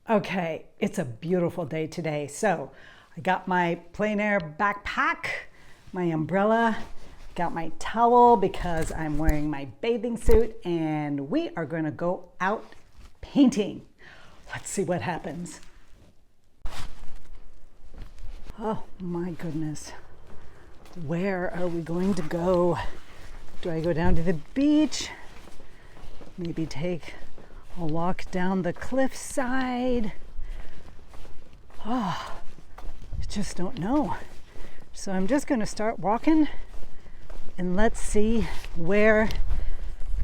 Okay, it's a beautiful day today. So I got my plein air backpack, my umbrella, got my towel because I'm wearing my bathing suit, and we are going to go out painting. Let's see what happens. Oh my goodness. Where are we going to go? Do I go down to the beach? Maybe take a walk down the cliffside? Oh, I just don't know. So I'm just going to start walking and let's see where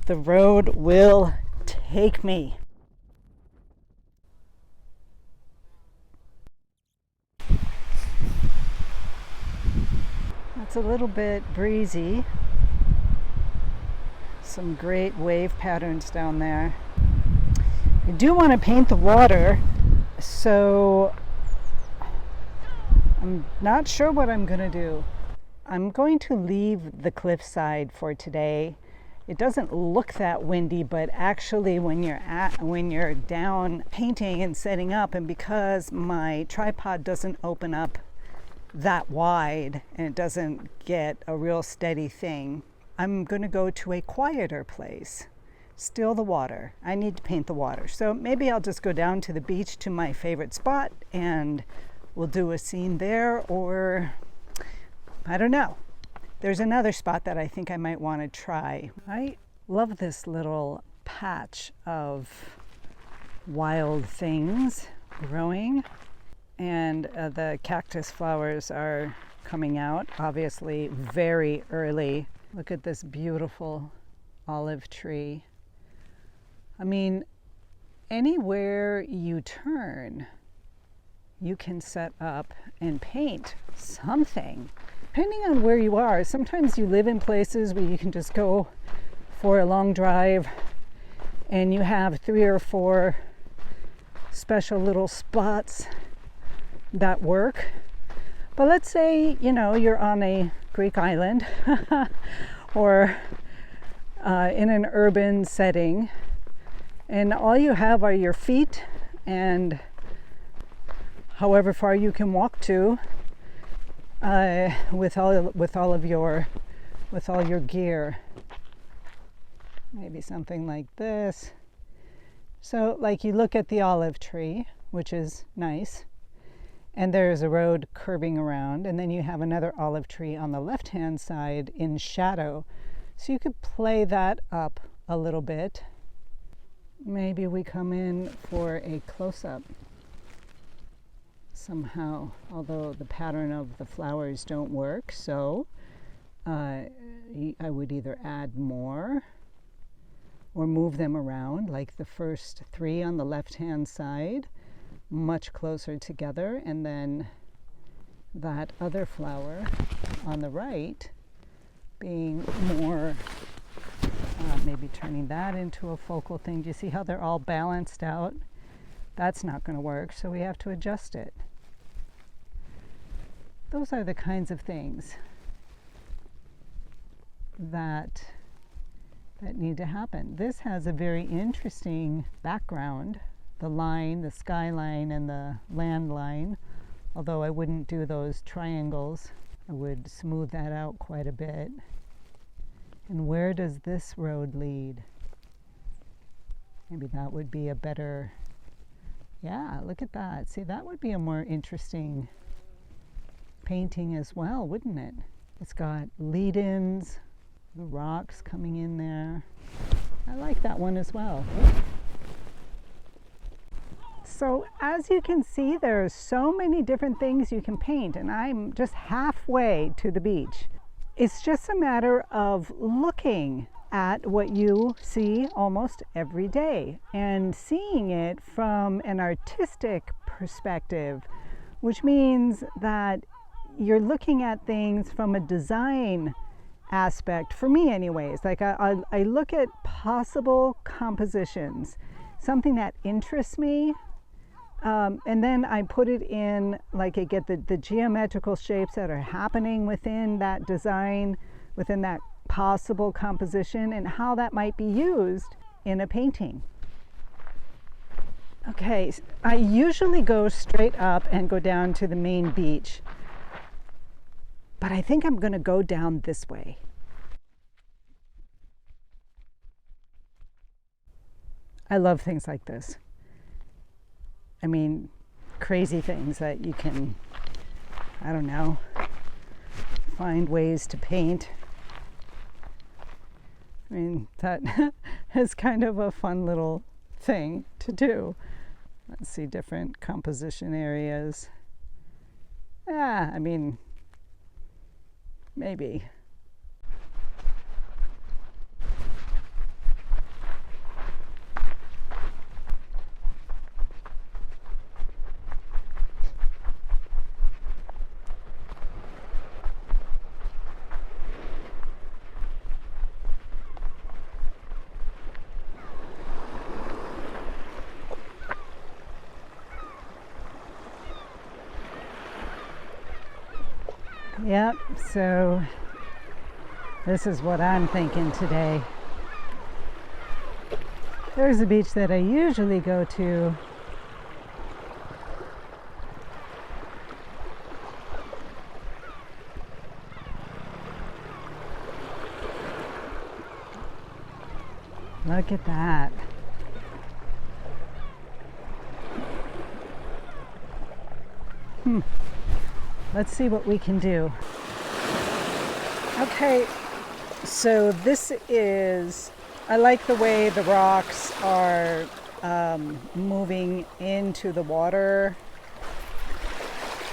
the road will take me. It's a little bit breezy. Some great wave patterns down there. I do want to paint the water, so I'm not sure what I'm going to do. I'm going to leave the cliffside for today. It doesn't look that windy, but actually when you're down painting and setting up, and because my tripod doesn't open up that wide and it doesn't get a real steady thing, I'm going to go to a quieter place. Still the water. I need to paint the water. So maybe I'll just go down to the beach to my favorite spot and we'll do a scene there, or I don't know. There's another spot that I think I might want to try. I love this little patch of wild things growing, and the cactus flowers are coming out, obviously very early. Look at this beautiful olive tree. I mean, anywhere you turn, you can set up and paint something. Depending on where you are, sometimes you live in places where you can just go for a long drive and you have 3 or 4 special little spots that work. But let's say, you're on a Greek island or in an urban setting, and all you have are your feet and however far you can walk to with all your gear. Maybe something like this. So like you look at the olive tree, which is nice, and there's a road curving around, and then you have another olive tree on the left-hand side in shadow. So you could play that up a little bit. Maybe we come in for a close-up somehow, although the pattern of the flowers don't work, so I would either add more or move them around, like the first 3 on the left-hand side, much closer together, and then that other flower on the right being more, maybe turning that into a focal thing. Do you see how they're all balanced out? That's not going to work, so we have to adjust it. Those are the kinds of things that need to happen. This has a very interesting background. The line, the skyline, and the land line, although I wouldn't do those triangles. I would smooth that out quite a bit. And where does this road lead? Maybe that would be a better, yeah, look at that. See, that would be a more interesting painting as well, wouldn't it? It's got lead-ins, the rocks coming in there. I like that one as well. So as you can see, there are so many different things you can paint, and I'm just halfway to the beach. It's just a matter of looking at what you see almost every day and seeing it from an artistic perspective, which means that you're looking at things from a design aspect, for me anyways. Like I look at possible compositions, something that interests me, and then I put it in, like I get the geometrical shapes that are happening within that design, within that possible composition, and how that might be used in a painting. Okay, I usually go straight up and go down to the main beach, but I think I'm going to go down this way. I love things like this. I mean, crazy things that you can, I don't know, find ways to paint. I mean, that is kind of a fun little thing to do. Let's see, different composition areas. Yeah, I mean, maybe. Yep, so this is what I'm thinking today. There's a beach that I usually go to. Look at that. Let's see what we can do. Okay, so this is, I like the way the rocks are moving into the water.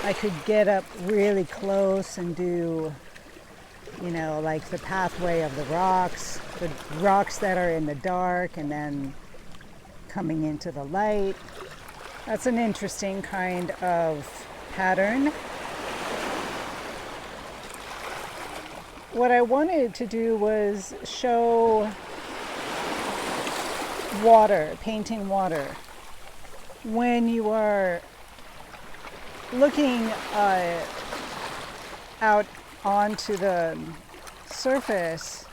I could get up really close and do, you know, like the pathway of the rocks that are in the dark and then coming into the light. That's an interesting kind of pattern. What I wanted to do was show water, painting water. When you are looking out onto the surface,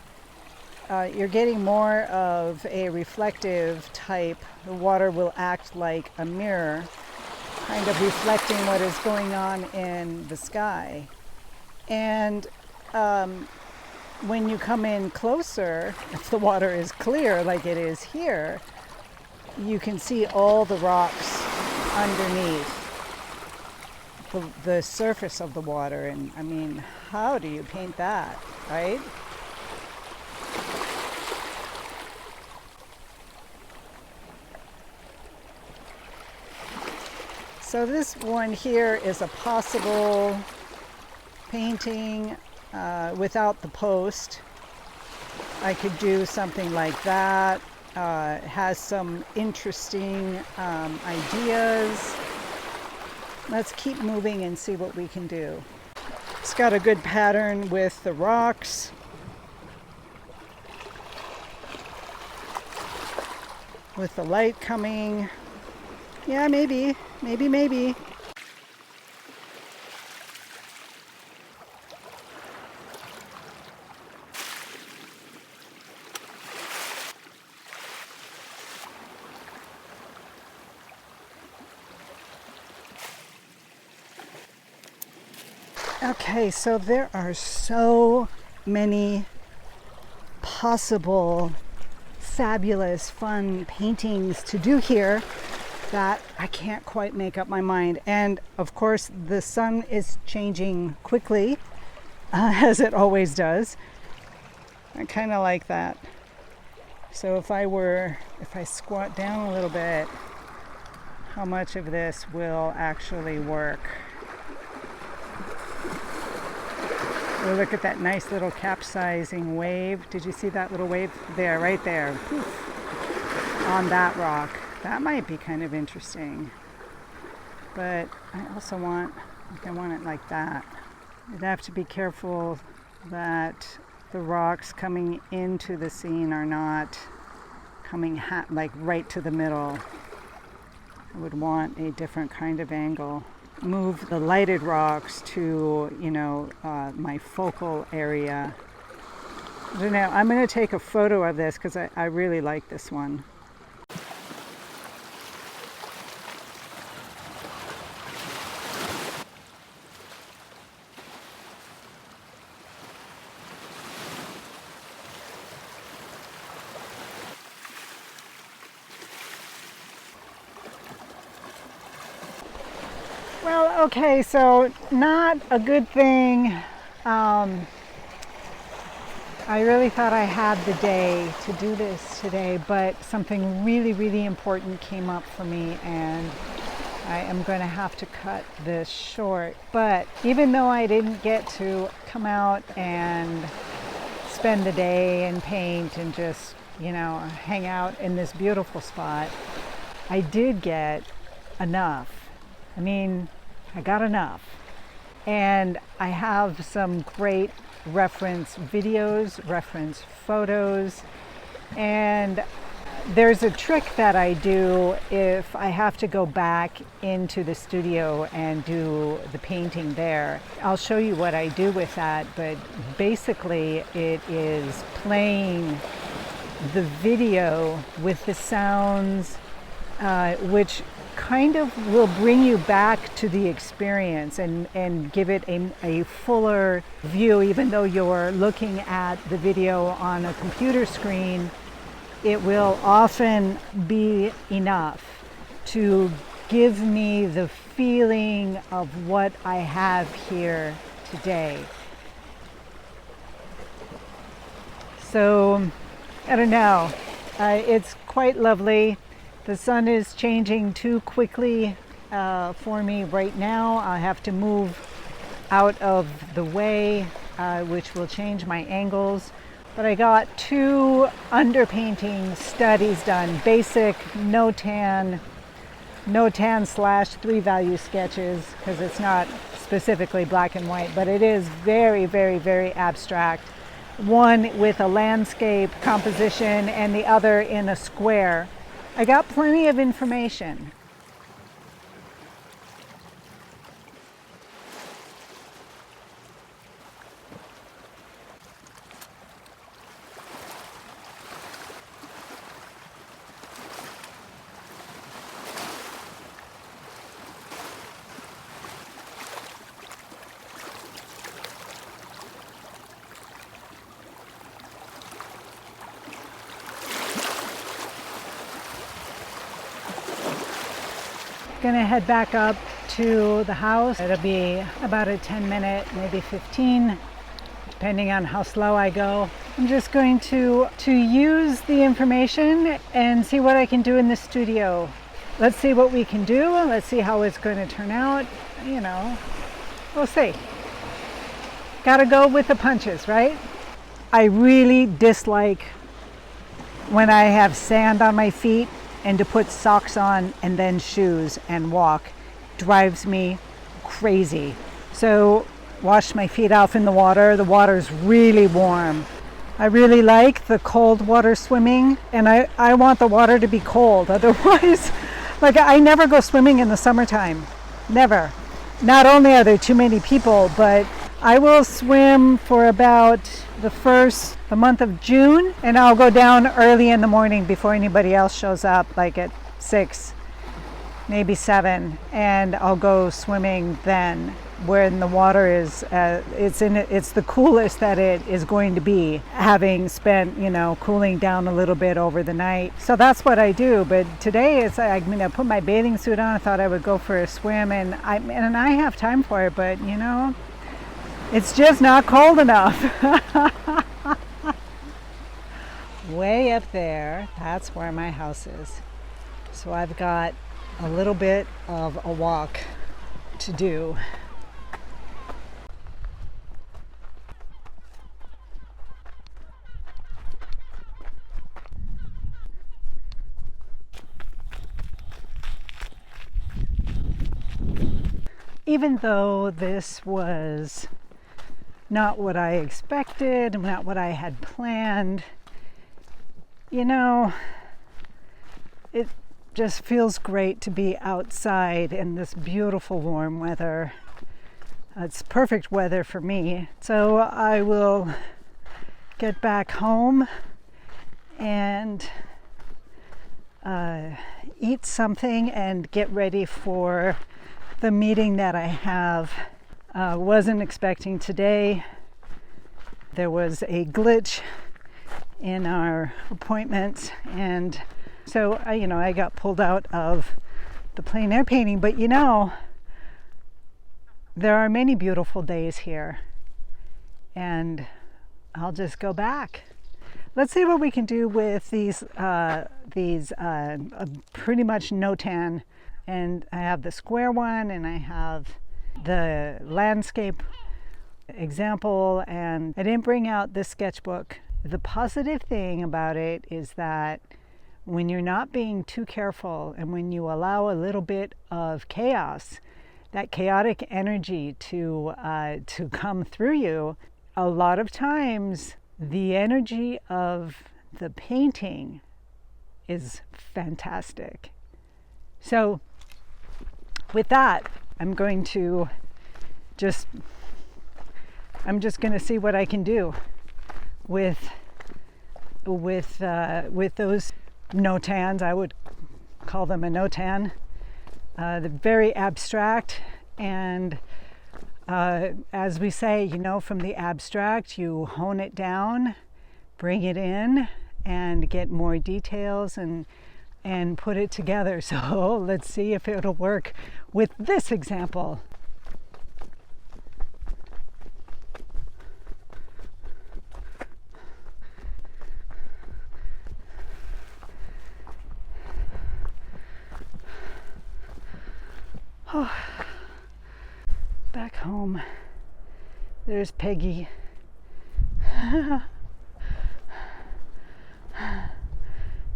you're getting more of a reflective type. The water will act like a mirror, kind of reflecting what is going on in the sky. And when you come in closer, if the water is clear like it is here, you can see all the rocks underneath the surface of the water. And I mean, how do you paint that, right? So this one here is a possible painting without the post. I could do something like that. It has some interesting ideas. Let's keep moving and see what we can do. It's got a good pattern with the rocks. With the light coming. Yeah, maybe. Okay, so there are so many possible fabulous, fun paintings to do here that I can't quite make up my mind. And of course, the sun is changing quickly, as it always does. I kind of like that. So if I squat down a little bit, how much of this will actually work? Oh, look at that nice little capsizing wave. Did you see that little wave there, right there? Poof, on that rock. That might be kind of interesting. But I also want it like that. You'd have to be careful that the rocks coming into the scene are not coming like right to the middle. I would want a different kind of angle. Move the lighted rocks to, my focal area. I don't know. I'm going to take a photo of this because I really like this one. Well, okay, so not a good thing. I really thought I had the day to do this today, but something really, really important came up for me, and I am going to have to cut this short. But even though I didn't get to come out and spend the day and paint and just, hang out in this beautiful spot, I did get enough. I mean, I got enough. And I have some great reference videos, reference photos, and there's a trick that I do if I have to go back into the studio and do the painting there. I'll show you what I do with that, but basically it is playing the video with the sounds, which kind of will bring you back to the experience and give it a fuller view. Even though you're looking at the video on a computer screen, it will often be enough to give me the feeling of what I have here today. So, I don't know, it's quite lovely. The sun is changing too quickly for me right now. I have to move out of the way, which will change my angles. But I got 2 underpainting studies done, basic Notan / 3 value sketches, because it's not specifically black and white, but it is very, very, very abstract. One with a landscape composition and the other in a square. I got plenty of information. Gonna head back up to the house. It'll be about a 10-minute, maybe 15, depending on how slow I go. I'm just going to use the information and see what I can do in the studio. Let's see what we can do. Let's see how it's going to turn out. We'll see. Gotta go with the punches, right? I really dislike when I have sand on my feet, and to put socks on and then shoes and walk drives me crazy. So wash my feet off in the water. The water's really warm. I really like the cold water swimming, and I want the water to be cold. Otherwise, I never go swimming in the summertime. Never. Not only are there too many people, but I will swim for about the month of June, and I'll go down early in the morning before anybody else shows up, like at 6, maybe 7, and I'll go swimming then, when the water is it's the coolest that it is going to be, having spent cooling down a little bit over the night. So that's what I do. But today I put my bathing suit on. I thought I would go for a swim, and I have time for it, but it's just not cold enough. Way up there, that's where my house is. So I've got a little bit of a walk to do. Even though this was not what I expected, not what I had planned, it just feels great to be outside in this beautiful warm weather. It's perfect weather for me. So I will get back home and eat something and get ready for the meeting that I have. Wasn't expecting today. There was a glitch in our appointment, and so I got pulled out of the plein air painting. But there are many beautiful days here, and I'll just go back. Let's see what we can do with these pretty much Notan. And I have the square one, and I have the landscape example, and I didn't bring out this sketchbook. The positive thing about it is that when you're not being too careful and when you allow a little bit of chaos, that chaotic energy to come through you, a lot of times the energy of the painting is fantastic. So with that, I'm just going to see what I can do with those Notans. I would call them a Notan. They're very abstract, and as we say, you know, from the abstract you hone it down, bring it in, and get more details and put it together. So let's see if it'll work with this example. Oh, back home, there's Peggy.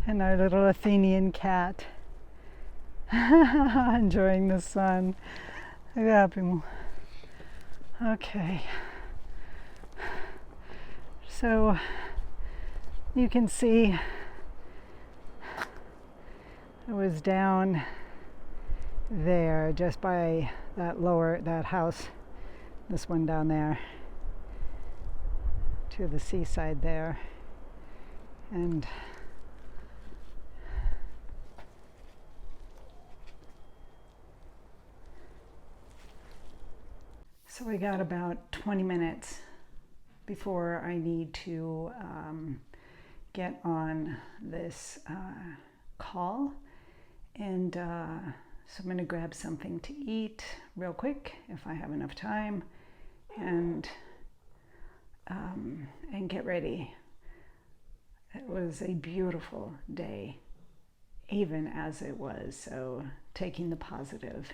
And our little Athenian cat. Enjoying the sun. Okay. So you can see I was down there just by that house, this one down there, to the seaside there, and so we got about 20 minutes before I need to get on this call, and so I'm going to grab something to eat real quick if I have enough time, and get ready. It was a beautiful day, even as it was, so taking the positive.